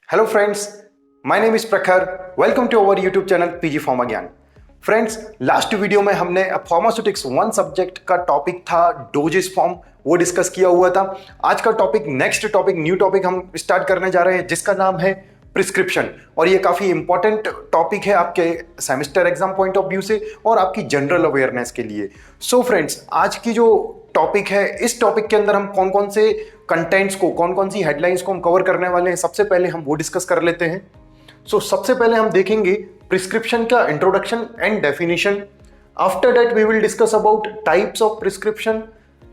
Hello friends, my name is Prakhar. Welcome to our YouTube channel PG pharma Gyan. Friends, last video में हमने pharmaceutics one subject का topic था dosage form, वो discuss किया हुआ था। आज का topic, next topic, new topic हम स्टार्ट करने जा रहे हैं जिसका नाम है प्रिस्क्रिप्शन। और ये काफ़ी इंपॉर्टेंट टॉपिक है आपके semester exam point of view से और आपकी जनरल अवेयरनेस के लिए। सो फ्रेंड्स, आज की जो टॉपिक है, इस टॉपिक के अंदर हम कौन कौन से कंटेंट्स को, कौन कौन सी हेडलाइंस को हम कवर करने वाले हैं, सबसे पहले हम वो डिस्कस कर लेते हैं। सबसे पहले हम देखेंगे प्रिस्क्रिप्शन का introduction and definition. After that we will discuss about types of prescription.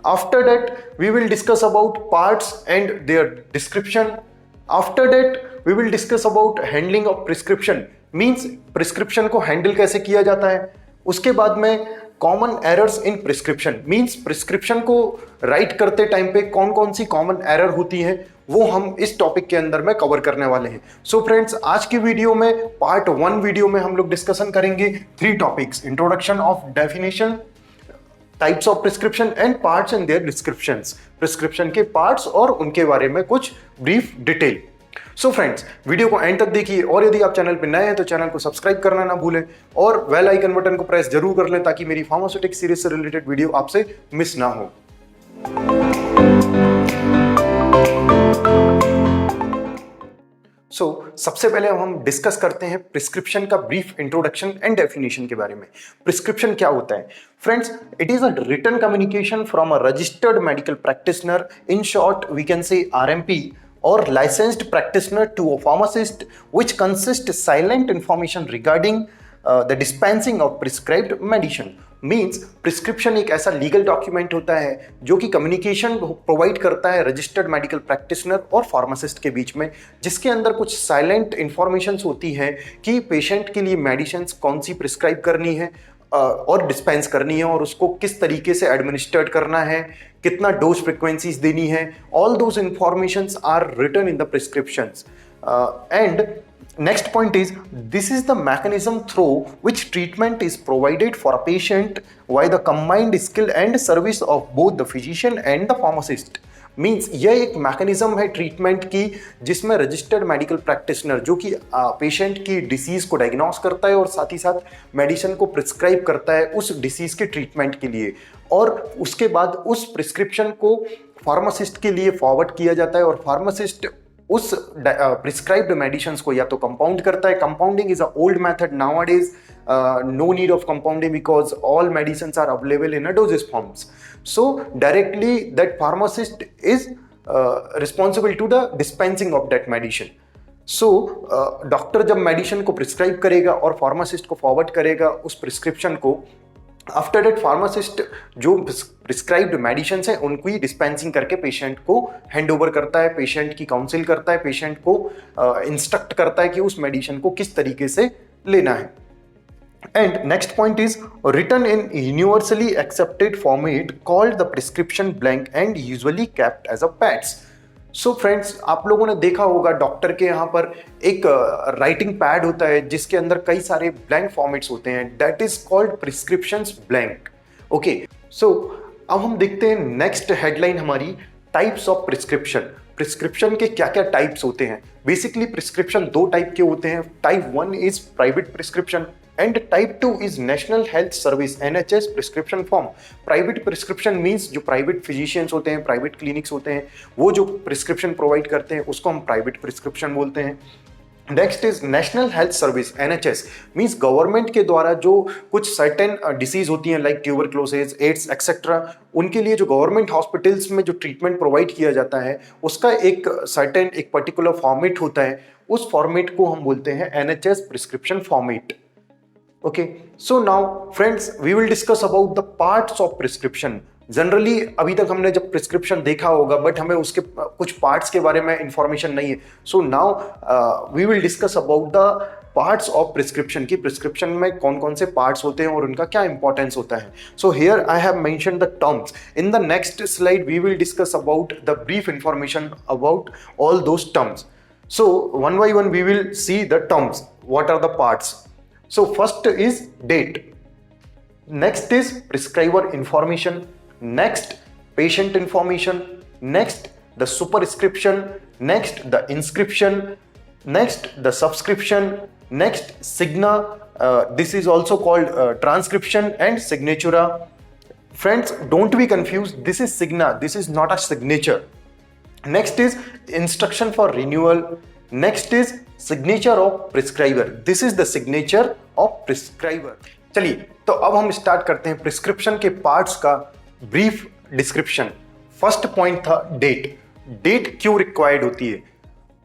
After that we will discuss about parts and their description. After that we will discuss about handling of prescription, means prescription को handle कैसे किया जाता है। उसके बाद में common errors in prescription, means prescription को write करते टाइम पे कौन कौन सी कॉमन एरर होती है, वो हम इस टॉपिक के अंदर में कवर करने वाले हैं। सो फ्रेंड्स, आज की वीडियो में पार्ट 1 वीडियो में हम लोग डिस्कशन करेंगे 3 topics: introduction of definition, types of prescription and parts and their descriptions. Prescription के पार्ट्स और उनके बारे में कुछ brief detail. So friends, video को एंड तक देखिए और यदि आप चैनल पर नए हैं तो चैनल को सब्सक्राइब करना ना भूलें और बेल आइकन बटन को प्रेस जरूर कर लें ताकि मेरी फार्मास्यूटिक्स सीरीज से रिलेटेड वीडियो आपसे मिस ना हो। सबसे पहले हम डिस्कस करते हैं प्रिस्क्रिप्शन का ब्रीफ इंट्रोडक्शन एंड डेफिनेशन के बारे में। प्रिस्क्रिप्शन क्या होता है? Friends, it is a written communication from a registered medical practitioner, in short we can say RMP, or licensed practitioner to a pharmacist, which consists silent information regarding the dispensing of prescribed medicine. Means prescription एक ऐसा legal document होता है जो कि communication provide करता है registered medical practitioner और pharmacist के बीच में, जिसके अंदर कुछ साइलेंट इंफॉर्मेशन होती है कि पेशेंट के लिए मेडिसिन कौन सी प्रिस्क्राइब करनी है और डिस्पेंस करनी है और उसको किस तरीके से एडमिनिस्ट्रेट करना है, कितना डोज फ्रीक्वेंसीज देनी है। All those informations are written in the prescriptions. And next point is, this is the mechanism through which treatment is provided for a patient by the combined skill and service of both the physician and the pharmacist. Means यह एक mechanism है treatment की जिसमें registered medical practitioner जो कि patient की disease को diagnose करता है और साथ ही साथ मेडिसिन को प्रिस्क्राइब करता है उस डिसीज के ट्रीटमेंट के लिए, और उसके बाद उस प्रिस्क्रिप्शन को फार्मासिस्ट के लिए फॉरवर्ड किया जाता है और फार्मासिस्ट उस प्रिस्क्राइब्ड मेडिसिन को या तो कंपाउंड करता है। Compounding is a old method, nowadays no need of compounding because all medicines are available in a dosage forms. So directly that pharmacist is responsible to the dispensing of that medicine. So doctor जब medicine को prescribe करेगा और pharmacist को forward करेगा उस prescription को, after date pharmacist जो prescribed medicine है उनको ही डिस्पेंसिंग करके पेशेंट को हैंड ओवर करता है, पेशेंट की काउंसिल करता है, पेशेंट को इंस्ट्रक्ट करता है कि उस मेडिसिन को किस तरीके से लेना है। And next point is written in universally accepted format called the prescription blank and usually kept as a pads. So friends, आप लोगों ने देखा होगा डॉक्टर के यहाँ पर एक राइटिंग पैड होता है जिसके अंदर कई सारे ब्लैंक फॉर्मेट्स होते हैं, that is called prescriptions blank. Okay, so अब हम देखते हैं नेक्स्ट हेडलाइन हमारी, टाइप्स ऑफ प्रिस्क्रिप्शन। प्रिस्क्रिप्शन के क्या क्या टाइप्स होते हैं? बेसिकली प्रिस्क्रिप्शन 2 टाइप के होते हैं। Type 1 is private prescription and type 2 is national health service NHS prescription form. Private prescription means जो प्राइवेट फिजिशियंस होते हैं, प्राइवेट क्लिनिक्स होते हैं, वो जो प्रिस्क्रिप्शन प्रोवाइड करते हैं उसको हम प्राइवेट प्रिस्क्रिप्शन बोलते हैं। Next is national health service NHS, means government के द्वारा जो कुछ सर्टेन डिसीज होती हैं लाइक ट्यूबरक्लोसिस, एड्स एक्सेट्रा, उनके लिए जो गवर्नमेंट हॉस्पिटल्स में जो ट्रीटमेंट प्रोवाइड किया जाता है उसका एक सर्टेन एक पर्टिकुलर फॉर्मेट होता है, उस फॉर्मेट को हम बोलते हैं NHS prescription format. Okay, so now friends, we will discuss about the parts of prescription. Generally अभी तक हमने जब प्रिस्क्रिप्शन देखा होगा बट हमें उसके कुछ पार्ट्स के बारे में इंफॉर्मेशन नहीं है। So now we will discuss about the parts of prescription की प्रिस्क्रिप्शन में कौन कौन से पार्ट्स होते हैं और उनका क्या इंपॉर्टेंस होता है। So here I have mention the terms. In the next slide we will discuss about the brief information about all those terms. So one by one we will see the terms, what are the parts. So first is date, next is prescriber information, next patient information, next the superscription, next the inscription, Next, the subscription. Next, Cigna. This is also called transcription and signatura. Friends, don't be confused. This is Cigna. This is not a signature. Next is instruction for renewal. Next is signature of prescriber. This is the signature of prescriber. चलिए, तो अब हम start करते हैं prescription के parts का brief description. First point था date. Date क्यों रिक्वायर्ड होती है?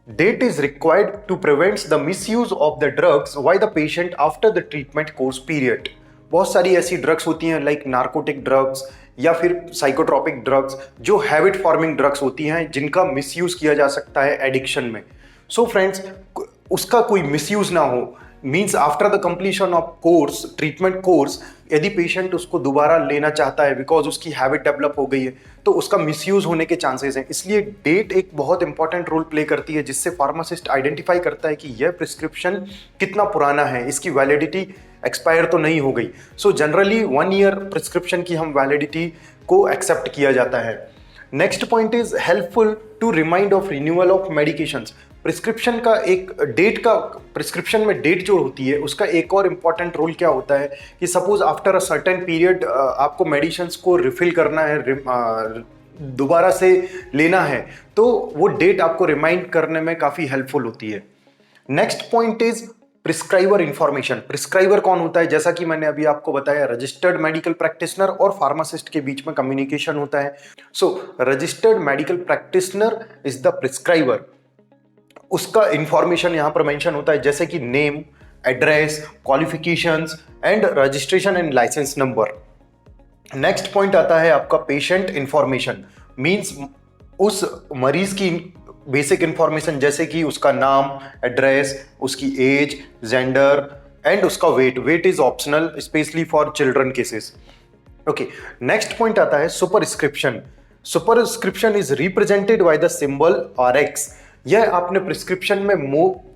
Date is required to prevent the misuse of the drugs by the patient after the treatment course period. बहुत सारी ऐसी ड्रग्स होती हैं लाइक नार्कोटिक ड्रग्स या फिर साइकोट्रॉपिक ड्रग्स जो हैबिट फॉर्मिंग ड्रग्स होती हैं जिनका मिसयूज किया जा सकता है एडिक्शन में। सो फ्रेंड्स, उसका कोई मिसयूज ना हो, means after the completion of course, treatment course, यदि पेशेंट उसको दोबारा लेना चाहता है बिकॉज उसकी हैबिट डेवलप हो गई है तो उसका मिसयूज होने के चांसेस हैं। इसलिए डेट एक बहुत इंपॉर्टेंट रोल प्ले करती है जिससे फार्मासिस्ट आइडेंटिफाई करता है कि यह प्रिस्क्रिप्शन कितना पुराना है, इसकी वैलिडिटी एक्सपायर तो नहीं हो गई। सो जनरली 1 ईयर प्रिस्क्रिप्शन की हम वैलिडिटी को एक्सेप्ट किया जाता है। Next point is helpful to remind of renewal of medications. Prescription का एक डेट का, प्रिस्क्रिप्शन में डेट जो होती है उसका एक और इम्पॉर्टेंट रोल क्या होता है कि suppose after a certain period आपको मेडिसिन्स को रिफिल करना है, दोबारा से लेना है, तो वो डेट आपको रिमाइंड करने में काफ़ी हेल्पफुल होती है। Next point is prescriber information. Prescriber कौन होता है? जैसा कि मैंने अभी आपको बताया, रजिस्टर्ड मेडिकल प्रैक्टिशनर और फार्मासिस्ट के बीच में कम्युनिकेशन होता है। So registered medical practitioner is the prescriber. उसका इंफॉर्मेशन यहां पर मेंशन होता है जैसे कि name, address, qualifications and registration and licence number. Next point आता है आपका पेशेंट इंफॉर्मेशन, मींस उस मरीज की बेसिक इंफॉर्मेशन जैसे कि उसका नाम, एड्रेस, उसकी एज, जेंडर एंड उसका weight. Weight is optional specially for children cases. Okay, next point आता है superscription. Superscription is represented by the symbol RX। यह आपने प्रिस्क्रिप्शन में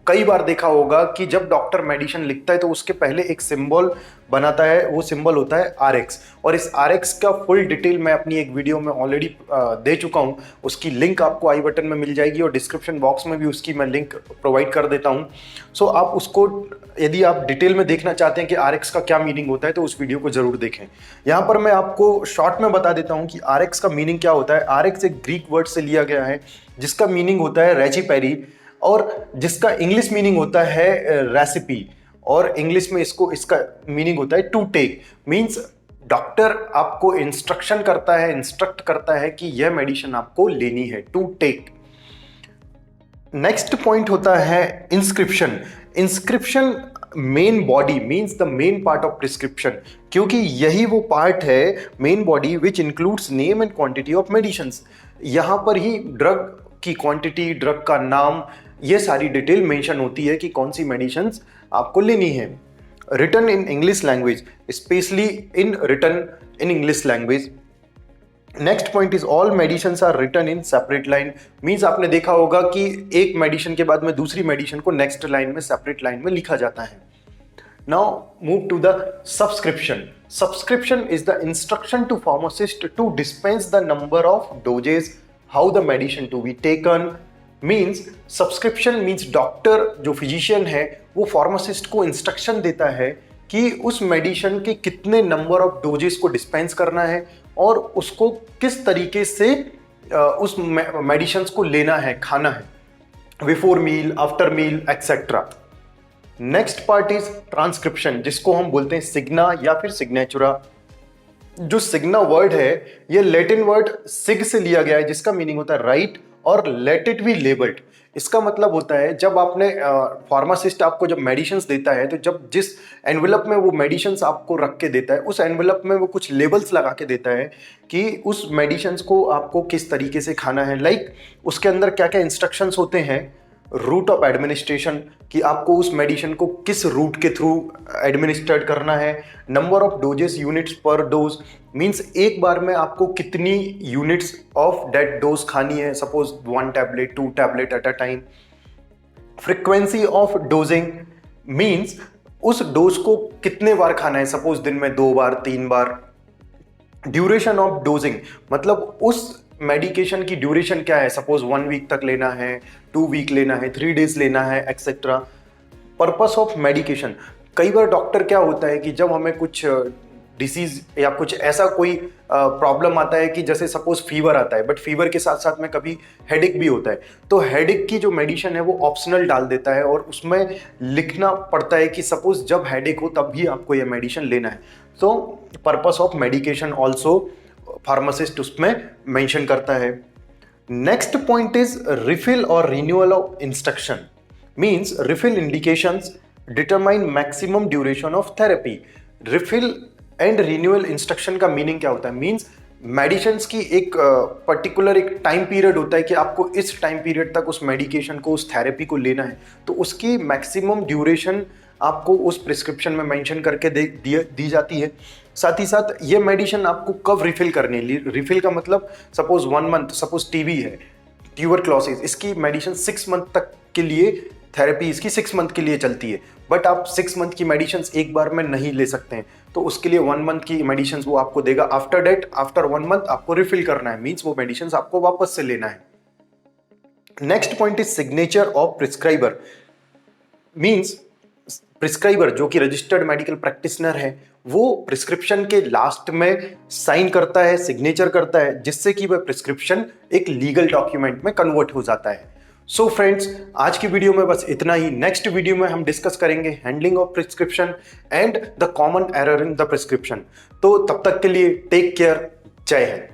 कई बार देखा होगा कि जब डॉक्टर मेडिसिन लिखता है तो उसके पहले एक सिंबल बनाता है, वो सिंबल होता है RX। और इस RX का फुल डिटेल मैं अपनी एक वीडियो में ऑलरेडी दे चुका हूँ, उसकी लिंक आपको आई बटन में मिल जाएगी और डिस्क्रिप्शन बॉक्स में भी उसकी मैं लिंक प्रोवाइड कर देता हूँ। सो आप उसको, यदि आप डिटेल में देखना चाहते हैं कि RX का क्या मीनिंग होता है तो उस वीडियो को जरूर देखें। यहाँ पर मैं आपको शॉर्ट में बता देता हूँ कि RX का मीनिंग क्या होता है। RX एक ग्रीक वर्ड से लिया गया है जिसका मीनिंग होता है रेचिपेरी और जिसका इंग्लिश मीनिंग होता है रेसिपी, और इंग्लिश में इसका मीनिंग होता है टू टेक। मींस डॉक्टर आपको इंस्ट्रक्शन करता है, इंस्ट्रक्ट करता है कि यह मेडिसिन आपको लेनी है, टू टेक। नेक्स्ट पॉइंट होता है inscription. Inscription main body means the main part of prescription, क्योंकि यही वो पार्ट है main body which includes name and quantity of medicines. यहाँ पर ही ड्रग की क्वांटिटी, ड्रग का नाम, ये सारी डिटेल मेंशन होती है कि कौन सी मेडिसिन्स आपको लेनी है। Written in English language, specially in written in English language. Next point is all medicines are written in separate line. Means आपने देखा होगा कि एक मेडिसिन के बाद में दूसरी मेडिसिन को नेक्स्ट लाइन में, सेपरेट लाइन में लिखा जाता है। Now move to the subscription. Subscription is the instruction to pharmacist to dispense the number of doses, how the medicine to be taken. Means subscription means doctor जो physician है वो pharmacist को instruction देता है कि उस मेडिसिन के कितने नंबर ऑफ डोजेस को डिस्पेंस करना है और उसको किस तरीके से उस मेडिसिन को लेना है, खाना है, before meal, after meal, etcetera. Next part is transcription, जिसको हम बोलते हैं सिग्ना या फिर सिग्नेचुरा। जो सिग्ना वर्ड है ये लैटिन वर्ड सिग से लिया गया है जिसका मीनिंग होता है राइट और लेट इट बी लेबल्ड। इसका मतलब होता है जब आपने फार्मासिस्ट आपको जब मेडिसिन्स देता है तो जब जिस एनवेलप में वो मेडिसिन्स आपको रख के देता है उस एनवेलप में वो कुछ लेबल्स लगा के देता है कि उस मेडिसिन्स को आपको किस तरीके से खाना है। लाइक उसके अंदर क्या क्या इंस्ट्रक्शंस होते हैं, रूट ऑफ एडमिनिस्ट्रेशन कि आपको उस मेडिसिन को किस रूट के थ्रू एडमिनिस्ट्रेट करना है, नंबर ऑफ डोजेस यूनिट्स पर डोज मींस एक बार में आपको कितनी यूनिट्स ऑफ दैट डोज खानी है, suppose 1 tablet 2 tablet at a time. Frequency of dosing means उस डोज को कितने बार खाना है, सपोज दिन में 2 बार 3 बार। ड्यूरेशन ऑफ डोजिंग मतलब उस मेडिकेशन की ड्यूरेशन क्या है, सपोज 1 वीक तक लेना है, 2 वीक लेना है, 3 डेज लेना है, एक्सेट्रा। पर्पस ऑफ मेडिकेशन, कई बार डॉक्टर क्या होता है कि जब हमें कुछ डिसीज या कुछ ऐसा कोई प्रॉब्लम आता है कि जैसे सपोज फीवर आता है, बट फीवर के साथ साथ में कभी हेडेक भी होता है, तो हेडेक की जो मेडिसिन है वो ऑप्शनल डाल देता है और उसमें लिखना पड़ता है कि सपोज जब हेडेक हो तब भी आपको ये मेडिसिन लेना है। तो purpose of medication also pharmacist उसमें मेंशन करता है। नेक्स्ट पॉइंट इज रिफिल और renewal of instruction, means refill indications determine maximum duration of therapy. Refill and renewal instruction का मीनिंग क्या होता है, मीन्स मेडिसिन की एक पर्टिकुलर एक टाइम पीरियड होता है कि आपको इस टाइम पीरियड तक उस मेडिकेशन को, उस थेरेपी को लेना है, तो उसकी मैक्सिमम ड्यूरेशन आपको उस प्रिस्क्रिप्शन में मेंशन करके दी जाती है। साथ ही साथ ये मेडिसिन आपको कब रिफिल करनी है, रिफिल का मतलब सपोज 1 मंथ, सपोज टीबी है, ट्यूबरक्लोसिस, इसकी मेडिसिन 6 मंथ तक के लिए, थेरेपी इसकी 6 मंथ के लिए चलती है, बट आप 6 मंथ की मेडिसिन एक बार में नहीं ले सकते हैं, तो उसके लिए 1 मंथ की मेडिसिन वो आपको देगा। आफ्टर डेट, आफ्टर 1 मंथ आपको रिफिल करना है, मीन्स वो मेडिसिन आपको वापस से लेना है। Next point is signature of prescriber, means prescriber जो कि रजिस्टर्ड मेडिकल प्रैक्टिशनर है, वो प्रिस्क्रिप्शन के लास्ट में साइन करता है, सिग्नेचर करता है, जिससे कि वह प्रिस्क्रिप्शन एक लीगल डॉक्यूमेंट में कन्वर्ट हो जाता है। सो फ्रेंड्स, आज की वीडियो में बस इतना ही। नेक्स्ट वीडियो में हम डिस्कस करेंगे handling of prescription and the common error in the prescription. तो तब तक के लिए टेक केयर, जय हिंद।